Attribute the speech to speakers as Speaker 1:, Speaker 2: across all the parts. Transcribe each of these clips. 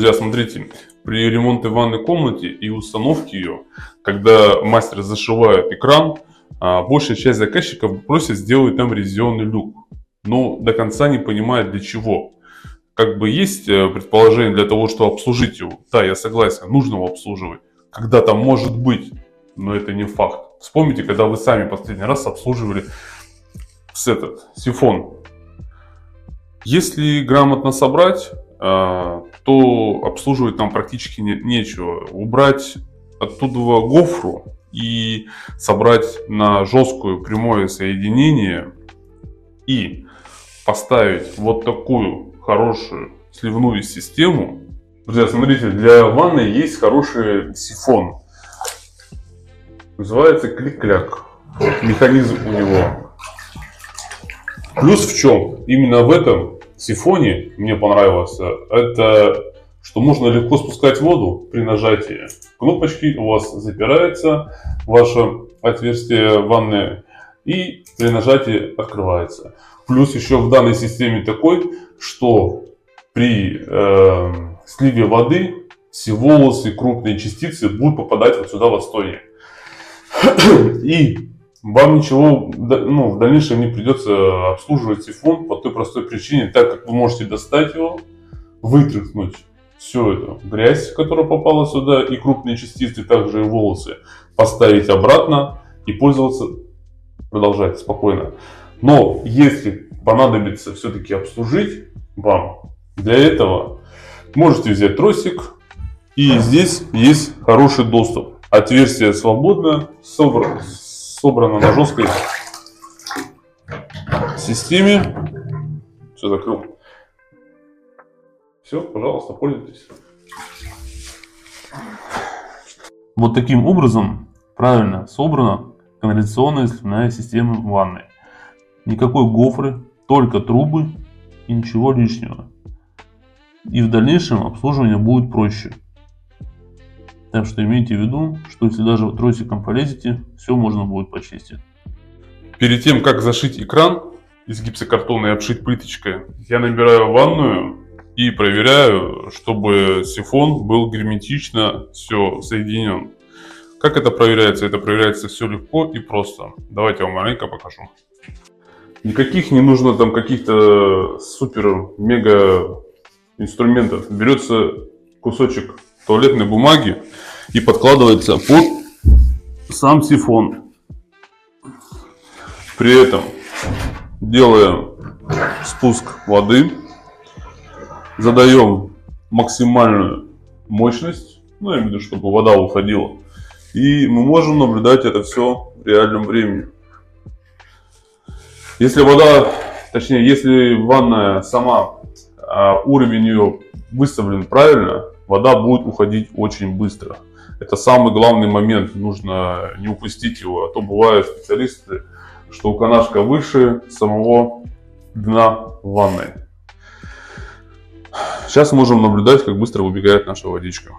Speaker 1: Друзья, смотрите, при ремонте ванной комнате и установке ее, когда мастер зашивает экран, большая часть заказчиков просит сделать там ревизионный люк, но до конца не понимает для чего. Как бы есть предположение для того, чтобы обслужить его. Да, я согласен, нужно его обслуживать. Когда там может быть, но это не факт. Вспомните, когда вы сами последний раз обслуживали сифон. Если грамотно собрать, то обслуживать нам практически нечего. Убрать оттуда гофру и собрать на жесткое прямое соединение и поставить вот такую хорошую сливную систему. Друзья, смотрите, для ванны есть хороший сифон. Называется клик-кляк. Механизм у него. Плюс в чем? Именно в этом сифоне мне понравилось, это что можно легко спускать воду при нажатии. Кнопочки у вас запирается, ваше отверстие ванны, и при нажатии открывается. Плюс еще в данной системе такой, что при сливе воды все волосы, крупные частицы будут попадать вот сюда в отстойник. И вам ничего в дальнейшем не придется обслуживать сифон по той простой причине, так как вы можете достать его, вытряхнуть всю эту грязь, которая попала сюда, и крупные частицы, также и волосы, поставить обратно и пользоваться, продолжать спокойно. Но если понадобится все-таки обслужить вам, для этого можете взять тросик, и здесь есть хороший доступ. Отверстие свободно, собрано на жесткой системе. Все, закрыл. Все, пожалуйста, пользуйтесь. Вот таким образом правильно собрана канализационная сливная система ванной. Никакой гофры, только трубы и ничего лишнего. И в дальнейшем обслуживание будет проще. Так что имейте в виду, что если даже тросиком полезете, все можно будет почистить. Перед тем, как зашить экран из гипсокартона и обшить плиточкой, я набираю ванную и проверяю, чтобы сифон был герметично все соединен. Как это проверяется? Это проверяется все легко и просто. Давайте я вам маленько покажу. Никаких не нужно там каких-то супер-мега инструментов. Берется кусочек туалетной бумаги и подкладывается под сам сифон. При этом делаем спуск воды, задаем максимальную мощность, я имею в виду, чтобы вода уходила, и мы можем наблюдать это все в реальном времени. Если если ванная сама, уровень ее выставлен правильно, вода будет уходить очень быстро. Это самый главный момент, нужно не упустить его. А то бывают специалисты, что канашка выше самого дна ванной. Сейчас можем наблюдать, как быстро выбегает наша водичка.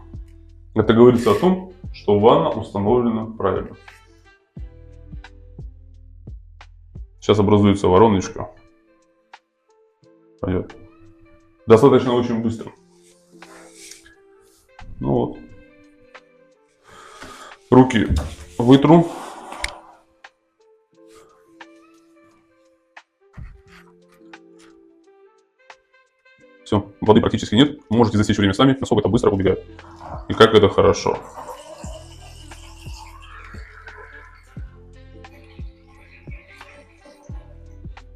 Speaker 1: Это говорится о том, что ванна установлена правильно. Сейчас образуется вороночка. Пойдет. Достаточно очень быстро. Вот. Руки вытру. Все, воды практически нет. Можете засечь время сами, насколько это быстро убегает. И как это хорошо.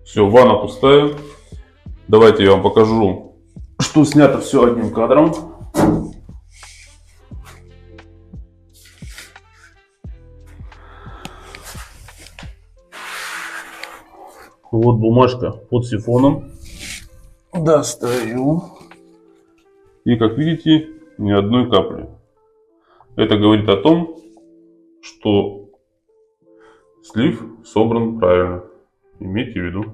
Speaker 1: Все, ванна пустая. Давайте я вам покажу, что снято все одним кадром. Вот бумажка под сифоном. Достаю. И как видите, ни одной капли. Это говорит о том, что слив собран правильно. Имейте в виду.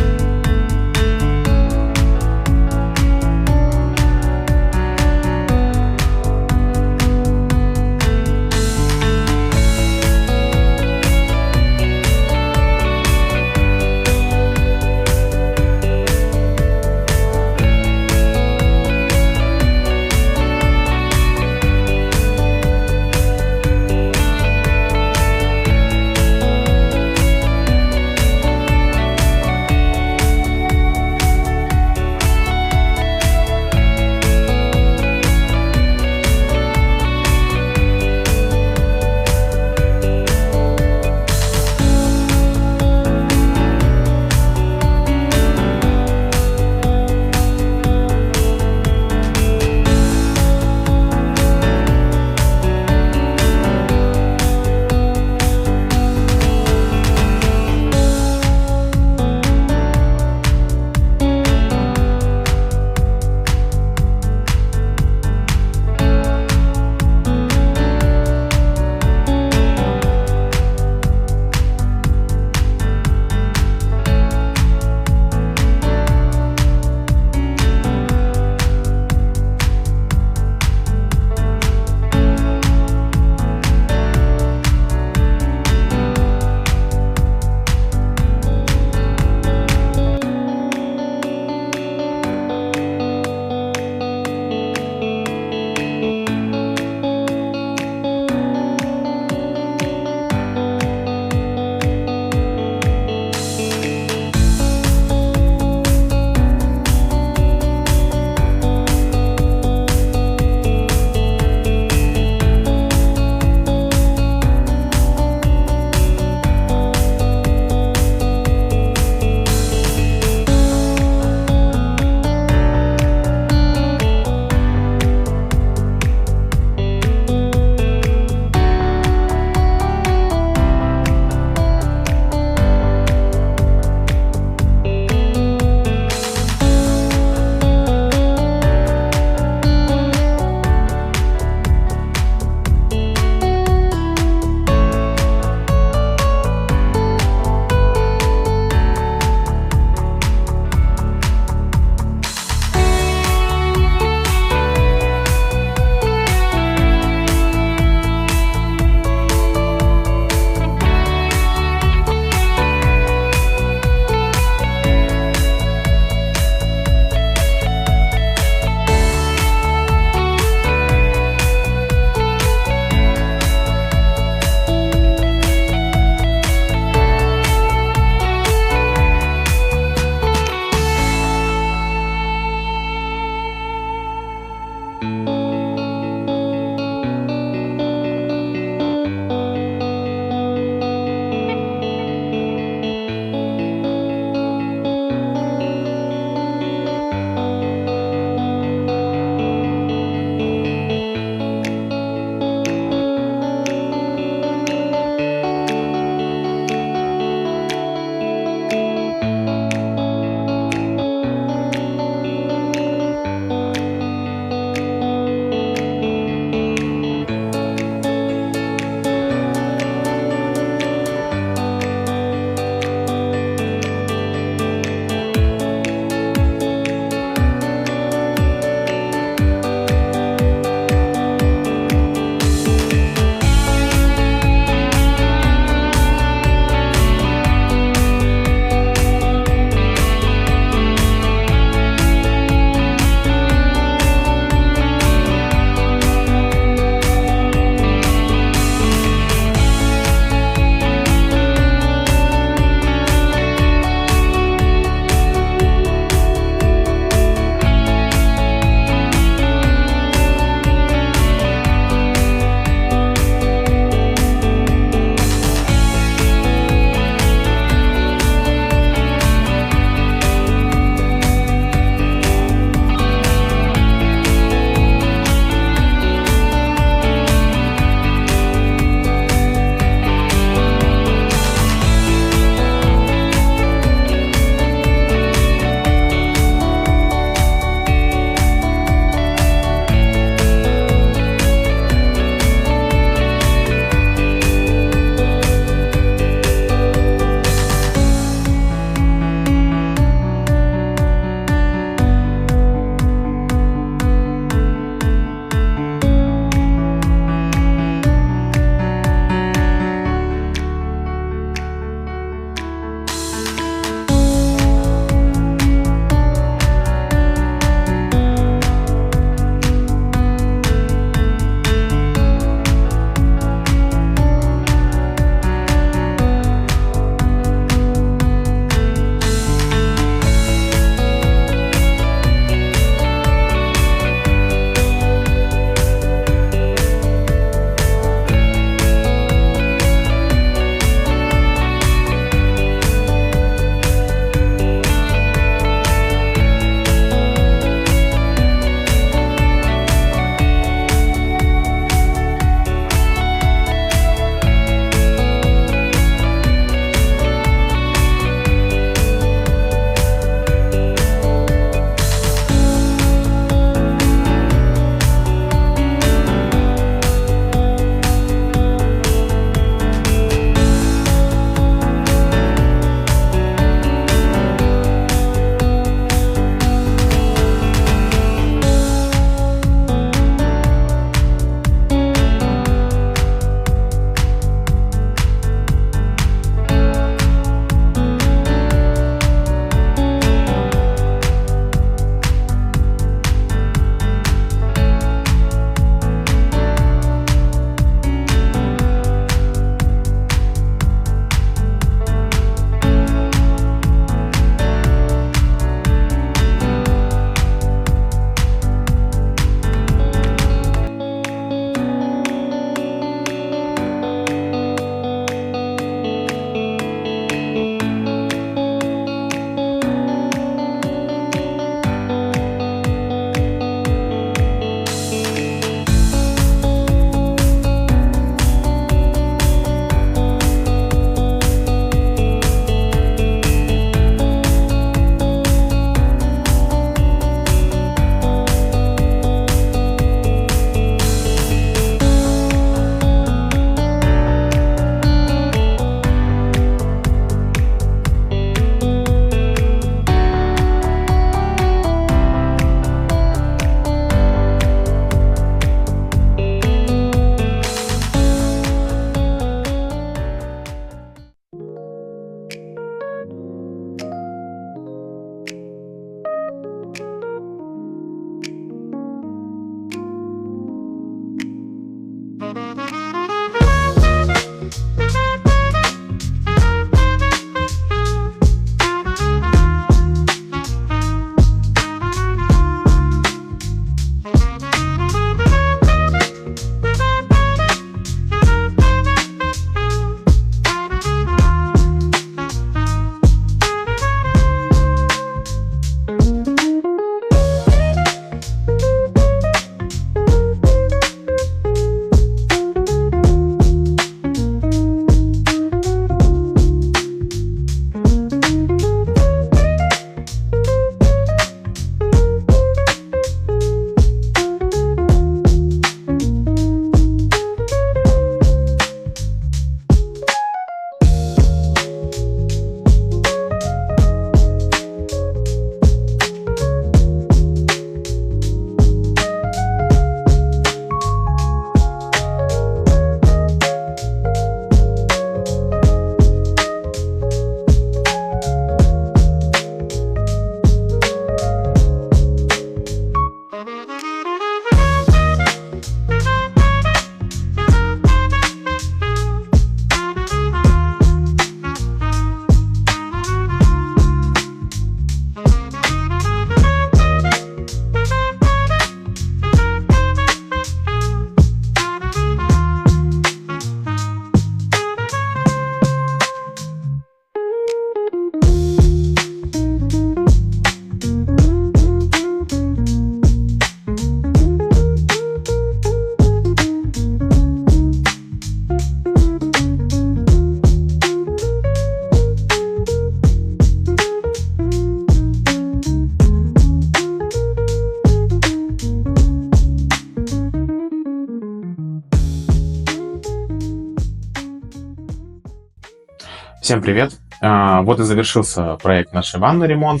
Speaker 2: Всем привет! Вот и завершился проект нашей ванны «Ремонт».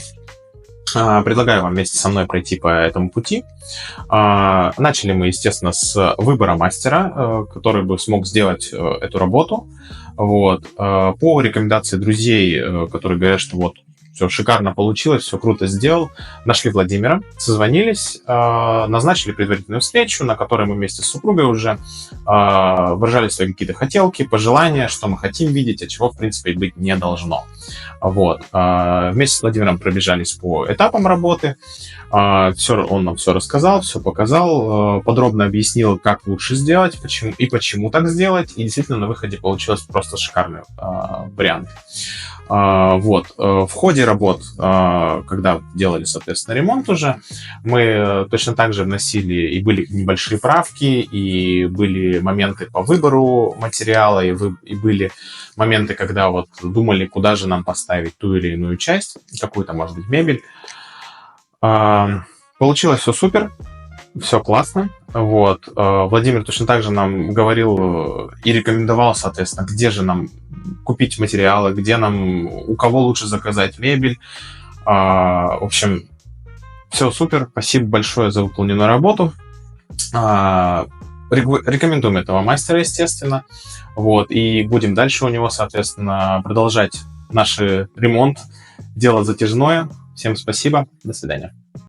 Speaker 2: Предлагаю вам вместе со мной пройти по этому пути. Начали мы, естественно, с выбора мастера, который бы смог сделать эту работу. Вот. По рекомендации друзей, которые говорят, что вот все шикарно получилось, все круто сделал, нашли Владимира, созвонились, назначили предварительную встречу, на которой мы вместе с супругой уже выражали свои какие-то хотелки, пожелания, что мы хотим видеть, а чего, в принципе, быть не должно. Вот. Вместе с Владимиром пробежались по этапам работы. Он нам все рассказал, все показал, подробно объяснил, как лучше сделать, почему так сделать. И действительно на выходе получилось просто шикарный вариант. Вот. В ходе работ, когда делали, соответственно, ремонт уже, мы точно так же вносили, и были небольшие правки, и были моменты по выбору материала, и были моменты, когда вот думали, куда же нам поставить ту или иную часть, какую-то, может быть, мебель. Получилось все супер, все классно. Вот. Владимир точно так же нам говорил и рекомендовал, соответственно, где же нам купить материалы, у кого лучше заказать мебель. В общем, все супер. Спасибо большое за выполненную работу. Рекомендуем этого мастера, естественно. Вот. И будем дальше у него, соответственно, продолжать наш ремонт. Дело затяжное. Всем спасибо. До свидания.